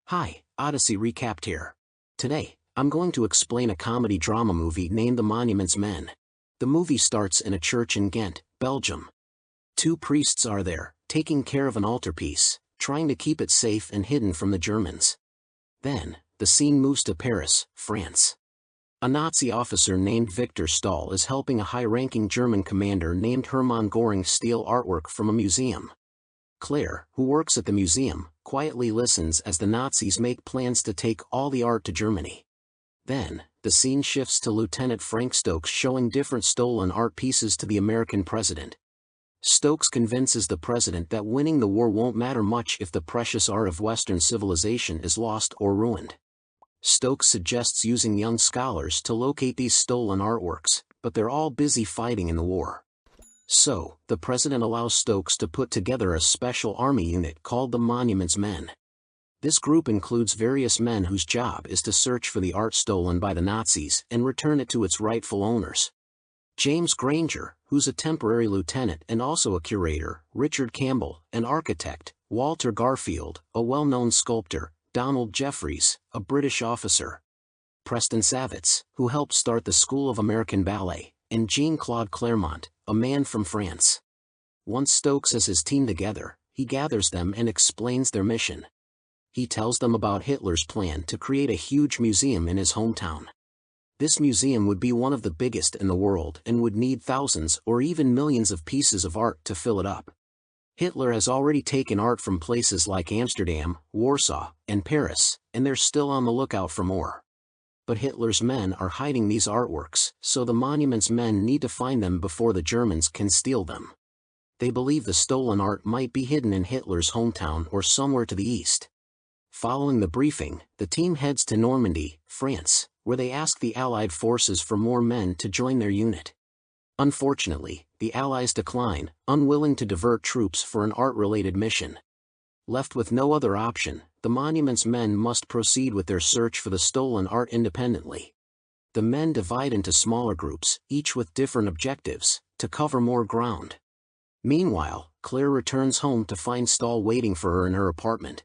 Hi, Odyssey Recapped here. Today, I'm going to explain a comedy drama movie named The Monuments Men. The movie starts in a church in Ghent, Belgium. Two priests are there, taking care of an altarpiece, trying to keep it safe and hidden from the Germans. Then, the scene moves to Paris, France. A Nazi officer named Victor Stahl is helping a high-ranking German commander named Hermann Göring steal artwork from a museum. Claire, who works at the museum, quietly listens as the Nazis make plans to take all the art to Germany. Then, the scene shifts to Lieutenant Frank Stokes showing different stolen art pieces to the American president. Stokes convinces the president that winning the war won't matter much if the precious art of Western civilization is lost or ruined. Stokes suggests using young scholars to locate these stolen artworks, but they're all busy fighting in the war. So, the president allows Stokes to put together a special army unit called the Monuments Men. This group includes various men whose job is to search for the art stolen by the Nazis and return it to its rightful owners. James Granger, who's a temporary lieutenant and also a curator, Richard Campbell, an architect, Walter Garfield, a well-known sculptor, Donald Jeffries, a British officer, Preston Savitz, who helped start the School of American Ballet, and Jean-Claude Claremont, a man from France. Once Stokes has his team together, he gathers them and explains their mission. He tells them about Hitler's plan to create a huge museum in his hometown. This museum would be one of the biggest in the world and would need thousands or even millions of pieces of art to fill it up. Hitler has already taken art from places like Amsterdam, Warsaw, and Paris, and they're still on the lookout for more. But Hitler's men are hiding these artworks, so the Monuments Men need to find them before the Germans can steal them. They believe the stolen art might be hidden in Hitler's hometown or somewhere to the east. Following the briefing, the team heads to Normandy, France, where they ask the Allied forces for more men to join their unit. Unfortunately, the Allies decline, unwilling to divert troops for an art-related mission. Left with no other option, the Monuments Men must proceed with their search for the stolen art independently. The men divide into smaller groups, each with different objectives, to cover more ground. Meanwhile, Claire returns home to find Stahl waiting for her in her apartment.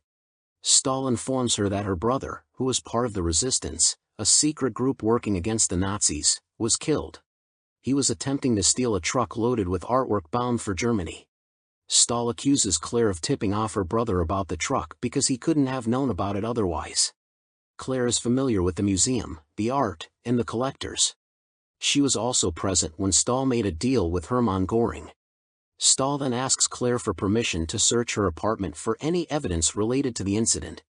Stahl informs her that her brother, who was part of the resistance, a secret group working against the Nazis, was killed. He was attempting to steal a truck loaded with artwork bound for Germany. Stahl accuses Claire of tipping off her brother about the truck because he couldn't have known about it otherwise. Claire is familiar with the museum, the art, and the collectors. She was also present when Stahl made a deal with Hermann Göring. Stahl then asks Claire for permission to search her apartment for any evidence related to the incident.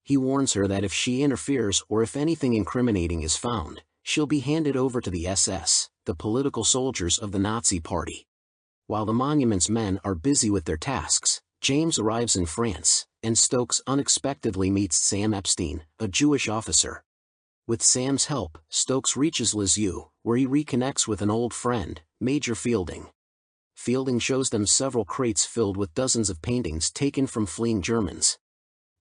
He warns her that if she interferes or if anything incriminating is found, she'll be handed over to the SS, the political soldiers of the Nazi Party. While the Monuments Men are busy with their tasks, James arrives in France, and Stokes unexpectedly meets Sam Epstein, a Jewish officer. With Sam's help, Stokes reaches Lisieux, where he reconnects with an old friend, Major Fielding. Fielding shows them several crates filled with dozens of paintings taken from fleeing Germans.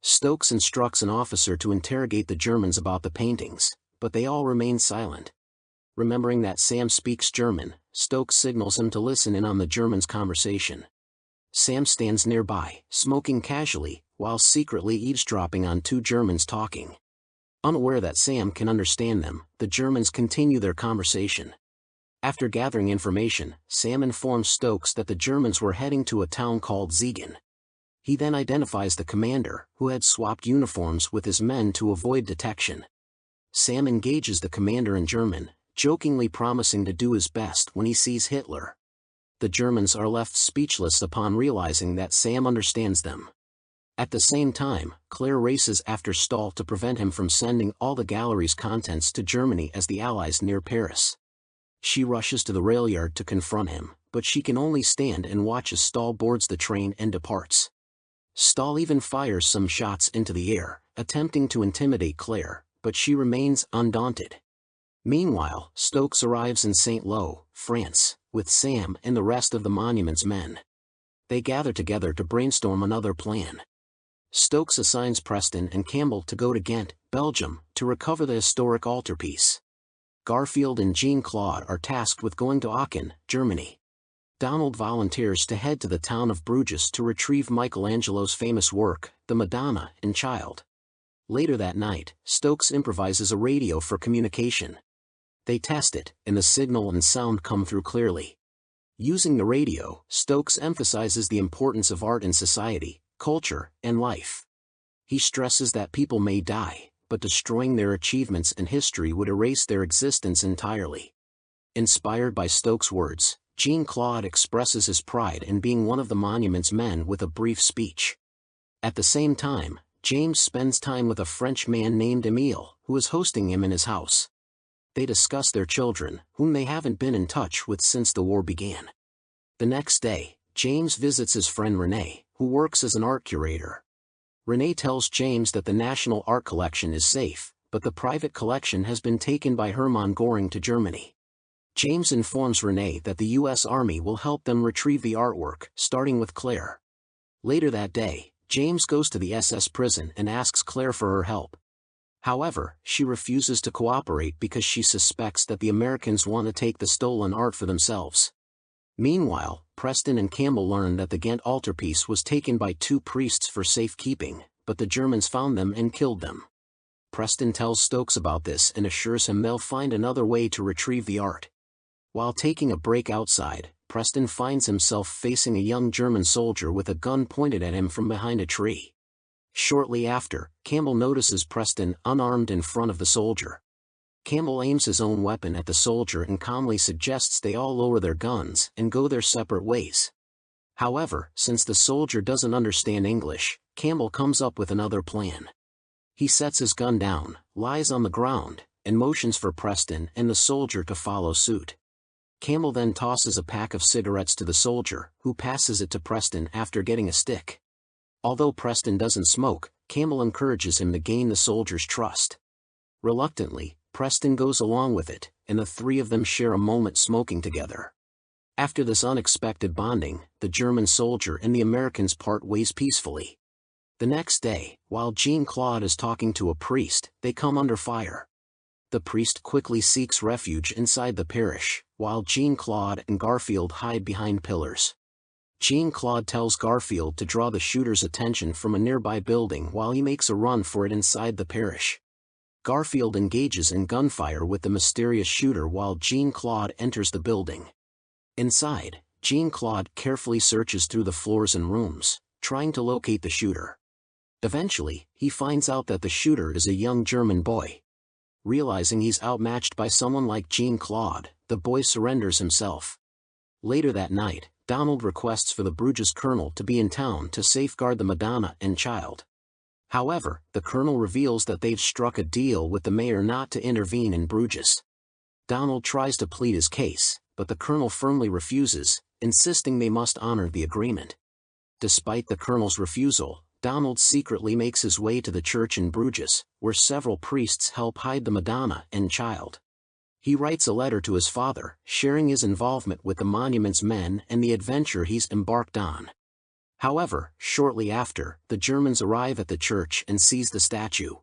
Stokes instructs an officer to interrogate the Germans about the paintings, but they all remain silent. Remembering that Sam speaks German, Stokes signals him to listen in on the Germans' conversation. Sam stands nearby, smoking casually, while secretly eavesdropping on two Germans talking. Unaware that Sam can understand them, the Germans continue their conversation. After gathering information, Sam informs Stokes that the Germans were heading to a town called Siegen. He then identifies the commander, who had swapped uniforms with his men to avoid detection. Sam engages the commander in German, jokingly promising to do his best when he sees Hitler. The Germans are left speechless upon realizing that Sam understands them. At the same time, Claire races after Stahl to prevent him from sending all the gallery's contents to Germany as the Allies near Paris. She rushes to the rail yard to confront him, but she can only stand and watch as Stahl boards the train and departs. Stahl even fires some shots into the air, attempting to intimidate Claire, but she remains undaunted. Meanwhile, Stokes arrives in Saint-Lô, France, with Sam and the rest of the Monuments Men. They gather together to brainstorm another plan. Stokes assigns Preston and Campbell to go to Ghent, Belgium, to recover the historic altarpiece. Garfield and Jean-Claude are tasked with going to Aachen, Germany. Donald volunteers to head to the town of Bruges to retrieve Michelangelo's famous work, The Madonna and Child. Later that night, Stokes improvises a radio for communication. They test it, and the signal and sound come through clearly. Using the radio, Stokes emphasizes the importance of art in society, culture, and life. He stresses that people may die, but destroying their achievements and history would erase their existence entirely. Inspired by Stokes' words, Jean-Claude expresses his pride in being one of the monument's men with a brief speech. At the same time, James spends time with a French man named Émile, who is hosting him in his house. They discuss their children, whom they haven't been in touch with since the war began. The next day, James visits his friend René, who works as an art curator. René tells James that the National Art Collection is safe, but the private collection has been taken by Hermann Göring to Germany. James informs René that the U.S. Army will help them retrieve the artwork, starting with Claire. Later that day, James goes to the SS prison and asks Claire for her help. However, she refuses to cooperate because she suspects that the Americans want to take the stolen art for themselves. Meanwhile, Preston and Campbell learn that the Ghent altarpiece was taken by 2 priests for safekeeping, but the Germans found them and killed them. Preston tells Stokes about this and assures him they'll find another way to retrieve the art. While taking a break outside, Preston finds himself facing a young German soldier with a gun pointed at him from behind a tree. Shortly after, Campbell notices Preston unarmed in front of the soldier. Campbell aims his own weapon at the soldier and calmly suggests they all lower their guns and go their separate ways. However, since the soldier doesn't understand English, Campbell comes up with another plan. He sets his gun down, lies on the ground, and motions for Preston and the soldier to follow suit. Campbell then tosses a pack of cigarettes to the soldier, who passes it to Preston after getting a stick. Although Preston doesn't smoke, Campbell encourages him to gain the soldier's trust. Reluctantly, Preston goes along with it, and the 3 of them share a moment smoking together. After this unexpected bonding, the German soldier and the Americans part ways peacefully. The next day, while Jean-Claude is talking to a priest, they come under fire. The priest quickly seeks refuge inside the parish, while Jean-Claude and Garfield hide behind pillars. Jean-Claude tells Garfield to draw the shooter's attention from a nearby building while he makes a run for it inside the parish. Garfield engages in gunfire with the mysterious shooter while Jean-Claude enters the building. Inside, Jean-Claude carefully searches through the floors and rooms, trying to locate the shooter. Eventually, he finds out that the shooter is a young German boy. Realizing he's outmatched by someone like Jean-Claude, the boy surrenders himself. Later that night, Donald requests for the Bruges colonel to be in town to safeguard the Madonna and child. However, the colonel reveals that they've struck a deal with the mayor not to intervene in Bruges. Donald tries to plead his case, but the colonel firmly refuses, insisting they must honor the agreement. Despite the colonel's refusal, Donald secretly makes his way to the church in Bruges, where several priests help hide the Madonna and child. He writes a letter to his father, sharing his involvement with the monument's men and the adventure he's embarked on. However, shortly after, the Germans arrive at the church and seize the statue.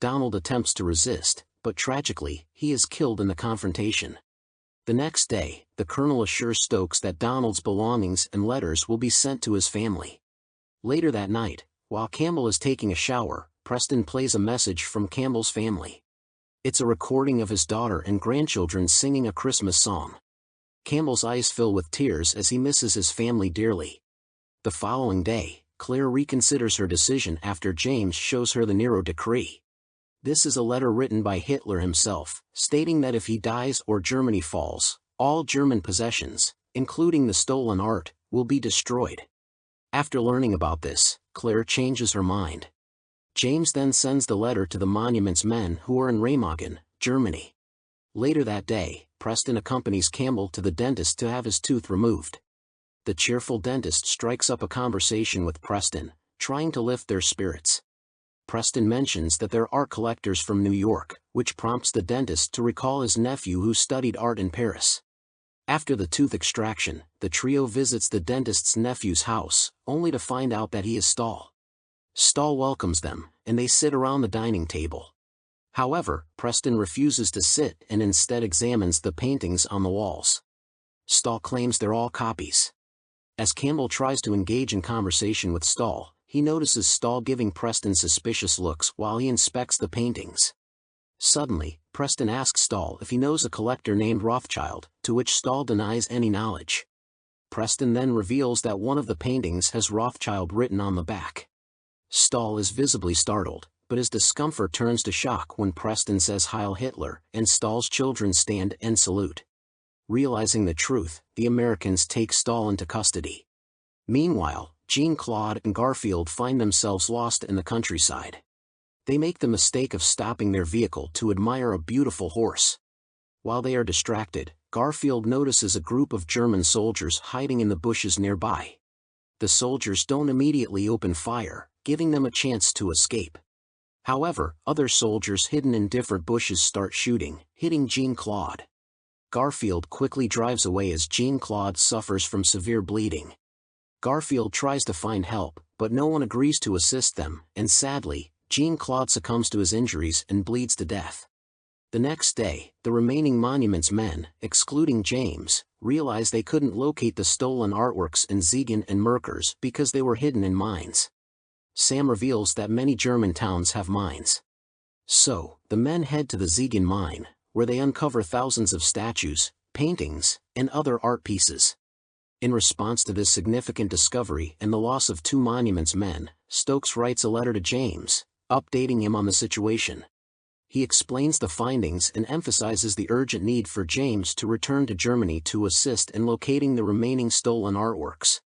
Donald attempts to resist, but tragically, he is killed in the confrontation. The next day, the colonel assures Stokes that Donald's belongings and letters will be sent to his family. Later that night, while Campbell is taking a shower, Preston plays a message from Campbell's family. It's a recording of his daughter and grandchildren singing a Christmas song. Campbell's eyes fill with tears as he misses his family dearly. The following day, Claire reconsiders her decision after James shows her the Nero decree. This is a letter written by Hitler himself, stating that if he dies or Germany falls, all German possessions, including the stolen art, will be destroyed. After learning about this, Claire changes her mind. James then sends the letter to the monument's men who are in Remagen, Germany. Later that day, Preston accompanies Campbell to the dentist to have his tooth removed. The cheerful dentist strikes up a conversation with Preston, trying to lift their spirits. Preston mentions that they're art collectors from New York, which prompts the dentist to recall his nephew who studied art in Paris. After the tooth extraction, the trio visits the dentist's nephew's house, only to find out that he is Stahl. Stahl welcomes them, and they sit around the dining table. However, Preston refuses to sit and instead examines the paintings on the walls. Stahl claims they're all copies. As Campbell tries to engage in conversation with Stahl, he notices Stahl giving Preston suspicious looks while he inspects the paintings. Suddenly, Preston asks Stahl if he knows a collector named Rothschild, to which Stahl denies any knowledge. Preston then reveals that one of the paintings has Rothschild written on the back. Stahl is visibly startled, but his discomfort turns to shock when Preston says Heil Hitler, and Stahl's children stand and salute. Realizing the truth, the Americans take Stahl into custody. Meanwhile, Jean-Claude and Garfield find themselves lost in the countryside. They make the mistake of stopping their vehicle to admire a beautiful horse. While they are distracted, Garfield notices a group of German soldiers hiding in the bushes nearby. The soldiers don't immediately open fire, giving them a chance to escape. However, other soldiers hidden in different bushes start shooting, hitting Jean-Claude. Garfield quickly drives away as Jean-Claude suffers from severe bleeding. Garfield tries to find help, but no one agrees to assist them, and sadly, Jean-Claude succumbs to his injuries and bleeds to death. The next day, the remaining Monuments men, excluding James, realize they couldn't locate the stolen artworks in Siegen and Merkers because they were hidden in mines. Sam reveals that many German towns have mines. So, the men head to the Siegen mine, where they uncover thousands of statues, paintings, and other art pieces. In response to this significant discovery and the loss of 2 Monuments men, Stokes writes a letter to James, updating him on the situation. He explains the findings and emphasizes the urgent need for James to return to Germany to assist in locating the remaining stolen artworks.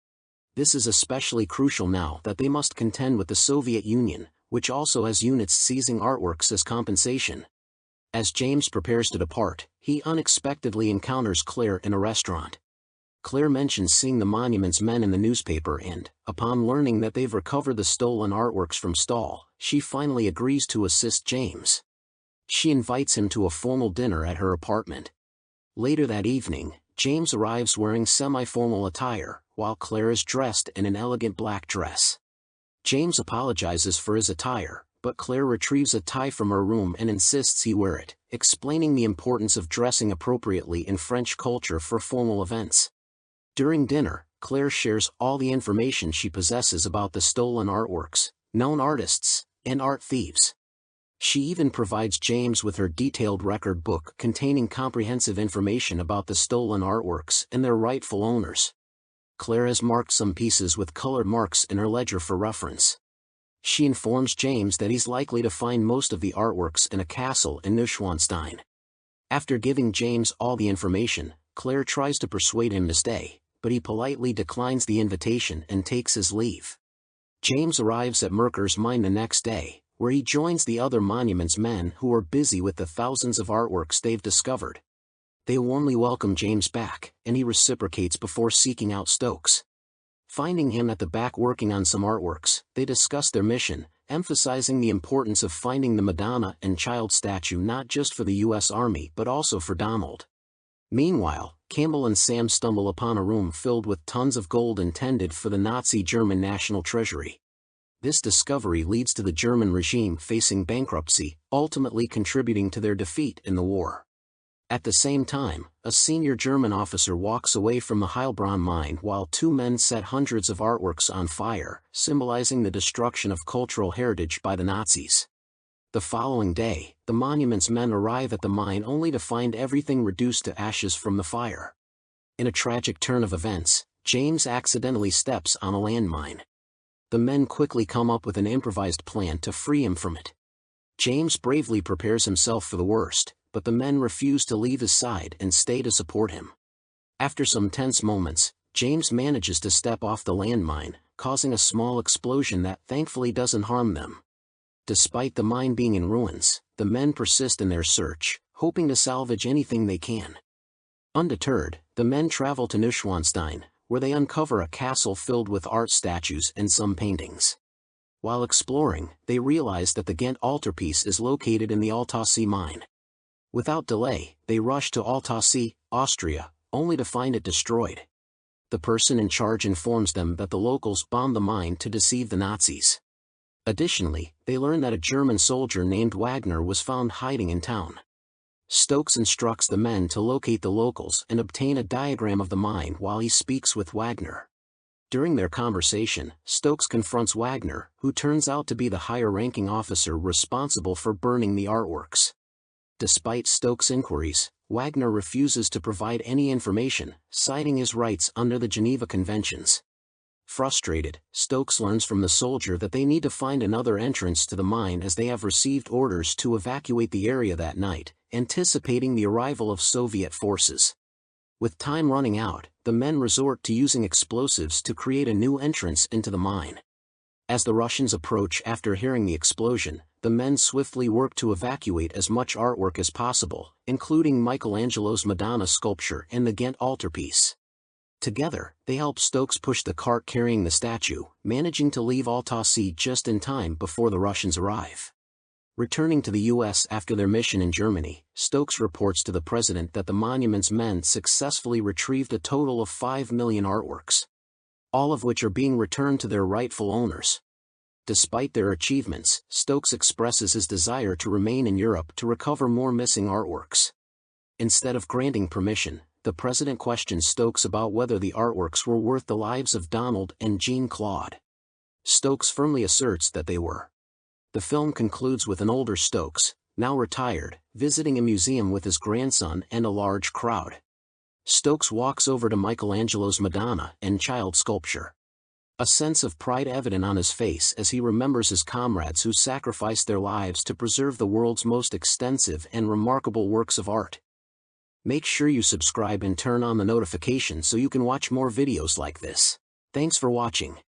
This is especially crucial now that they must contend with the Soviet Union, which also has units seizing artworks as compensation. As James prepares to depart, he unexpectedly encounters Claire in a restaurant. Claire mentions seeing the Monuments men in the newspaper and, upon learning that they've recovered the stolen artworks from Stahl, she finally agrees to assist James. She invites him to a formal dinner at her apartment. Later that evening, James arrives wearing semi-formal attire, while Claire is dressed in an elegant black dress. James apologizes for his attire, but Claire retrieves a tie from her room and insists he wear it, explaining the importance of dressing appropriately in French culture for formal events. During dinner, Claire shares all the information she possesses about the stolen artworks, known artists, and art thieves. She even provides James with her detailed record book containing comprehensive information about the stolen artworks and their rightful owners. Claire has marked some pieces with colored marks in her ledger for reference. She informs James that he's likely to find most of the artworks in a castle in Neuschwanstein. After giving James all the information, Claire tries to persuade him to stay, but he politely declines the invitation and takes his leave. James arrives at Merkers mine the next day, where he joins the other Monuments men who are busy with the thousands of artworks they've discovered. They warmly welcome James back, and he reciprocates before seeking out Stokes. Finding him at the back working on some artworks, they discuss their mission, emphasizing the importance of finding the Madonna and Child statue not just for the U.S. Army but also for Donald. Meanwhile, Campbell and Sam stumble upon a room filled with tons of gold intended for the Nazi German National Treasury. This discovery leads to the German regime facing bankruptcy, ultimately contributing to their defeat in the war. At the same time, a senior German officer walks away from the Heilbronn mine while 2 men set hundreds of artworks on fire, symbolizing the destruction of cultural heritage by the Nazis. The following day, the Monuments men arrive at the mine only to find everything reduced to ashes from the fire. In a tragic turn of events, James accidentally steps on a landmine. The men quickly come up with an improvised plan to free him from it. James bravely prepares himself for the worst, but the men refuse to leave his side and stay to support him. After some tense moments, James manages to step off the landmine, causing a small explosion that thankfully doesn't harm them. Despite the mine being in ruins, the men persist in their search, hoping to salvage anything they can. Undeterred, the men travel to Neuschwanstein, where they uncover a castle filled with art statues and some paintings. While exploring, they realize that the Ghent altarpiece is located in the Altötting mine. Without delay, they rush to Altötting, Austria, only to find it destroyed. The person in charge informs them that the locals bombed the mine to deceive the Nazis. Additionally, they learn that a German soldier named Wagner was found hiding in town. Stokes instructs the men to locate the locals and obtain a diagram of the mine while he speaks with Wagner. During their conversation, Stokes confronts Wagner, who turns out to be the higher-ranking officer responsible for burning the artworks. Despite Stokes' inquiries, Wagner refuses to provide any information, citing his rights under the Geneva Conventions. Frustrated, Stokes learns from the soldier that they need to find another entrance to the mine as they have received orders to evacuate the area that night, anticipating the arrival of Soviet forces. With time running out, the men resort to using explosives to create a new entrance into the mine. As the Russians approach after hearing the explosion, the men swiftly work to evacuate as much artwork as possible, including Michelangelo's Madonna sculpture and the Ghent altarpiece. Together, they help Stokes push the cart carrying the statue, managing to leave Altaci just in time before the Russians arrive. Returning to the U.S. after their mission in Germany, Stokes reports to the president that the monument's men successfully retrieved a total of 5 million artworks, all of which are being returned to their rightful owners. Despite their achievements, Stokes expresses his desire to remain in Europe to recover more missing artworks. Instead of granting permission, the president questions Stokes about whether the artworks were worth the lives of Donald and Jean-Claude. Stokes firmly asserts that they were. The film concludes with an older Stokes, now retired, visiting a museum with his grandson and a large crowd. Stokes walks over to Michelangelo's Madonna and child sculpture. A sense of pride evident on his face as he remembers his comrades who sacrificed their lives to preserve the world's most extensive and remarkable works of art. Make sure you subscribe and turn on the notifications so you can watch more videos like this. Thanks for watching.